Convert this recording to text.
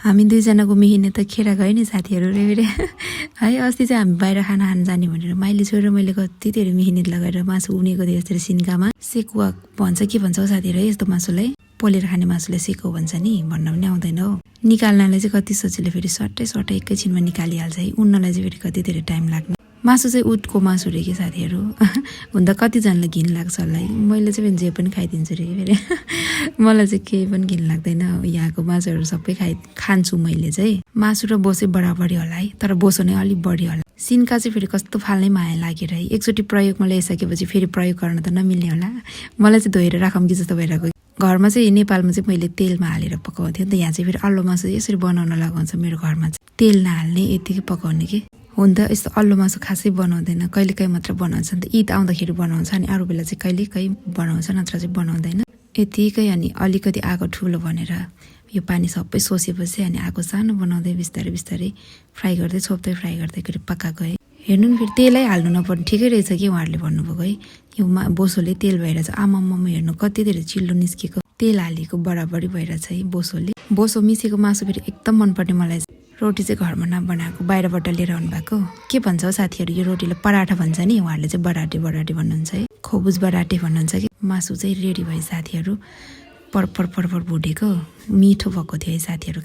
हामी दुईजनाको मिहिने त खेर गयो नि साथीहरू रे है। अस्ति चाहिँ हामी बाहिर खाना खान जाने भनेर माइली छोडेर मैले कति धेरै मिहिनेत लगाएर मासु उनेको थिएँ यस्तरी सिन्कामा। सेकुवा भन्छ के भन्छ हौ साथीहरू है यस्तो मासुलाई, पोलेर खाने मासुलाई सेको भन्छ नि, भन्न पनि आउँदैन हो। निकाल्नलाई चाहिँ कति सजिलो, फेरि सट्टै एकैछिनमा निकालिहाल्छ है। उन्नलाई चाहिँ फेरि कति धेरै टाइम लाग्ने। मासु चाहिँ उटको मासु रे कि साथीहरू, हुन त कतिजनालाई घिन लाग्छ होला है। मैले चाहिँ जे पनि खाइदिन्छु रे फेरि मलाई चाहिँ केही पनि घिन लाग्दैन। यहाँको मासुहरू सबै खान्छु मैले चाहिँ। मासु र बोसो बराबरी होला है, तर बोसो नै अलिक बढी होला। सिन्का चाहिँ फेरि कस्तो फाल्नै माया लागेर है, एकचोटि प्रयोगमा ल्याइसकेपछि फेरि प्रयोग गर्न त नमिल्ने होला। मलाई चाहिँ धोएर राखौँ कि जस्तो भइरहेको। घरमा चाहिँ नेपालमा चाहिँ मैले तेलमा हालेर पकाउँथेँ नि त, यहाँ चाहिँ फेरि अल्लो मासु यसरी बनाउन लगाउँछ मेरो घरमा चाहिँ। तेल नहाल्ने, यतिकै पकाउने कि। हुन त यस्तो अल्लो मासु खासै बनाउँदैन, कहिलेकाहीँ मात्र बनाउँछ नि त। ईद आउँदाखेरि बनाउँछ, अनि अरू बेला चाहिँ कहिलेकाहीँ बनाउँछ, नत्र चाहिँ बनाउँदैन। यतिकै अनि अलिकति आगो ठुलो भनेर यो पानी सबै सोसेपछि अनि आगो सानो बनाउँदै बिस्तारै बिस्तारै फ्राई गर्दै छोप्दै फ्राई गर्दै पकाएको है। हेर्नु नि फेरि तेलै हाल्नु नपर्ने, ठिकै रहेछ कि उहाँहरूले भन्नुभएको है। यो बोसोले तेल भएर चाहिँ आमाम्मा हेर्नु कति धेरै चिल्लो निस्केको, तेल हालेको बराबरी भइरहेछ है बोसोले। बोसो मिसेको मासु फेरि एकदम मनपर्ने मलाई। रोटी चाहिँ घरमा नबनाएको, बाहिरबाट लिएर आउनु भएको। के भन्छ हौ साथीहरू, यो रोटीलाई पराठा भन्छ नि, उहाँहरूले चाहिँ बराटे भन्नुहुन्छ है, खोबुज बराटे भन्नुहुन्छ कि। मासु चाहिँ रेडी भयो साथीहरू, परपर भुटेको मिठो भएको थियो है साथीहरू।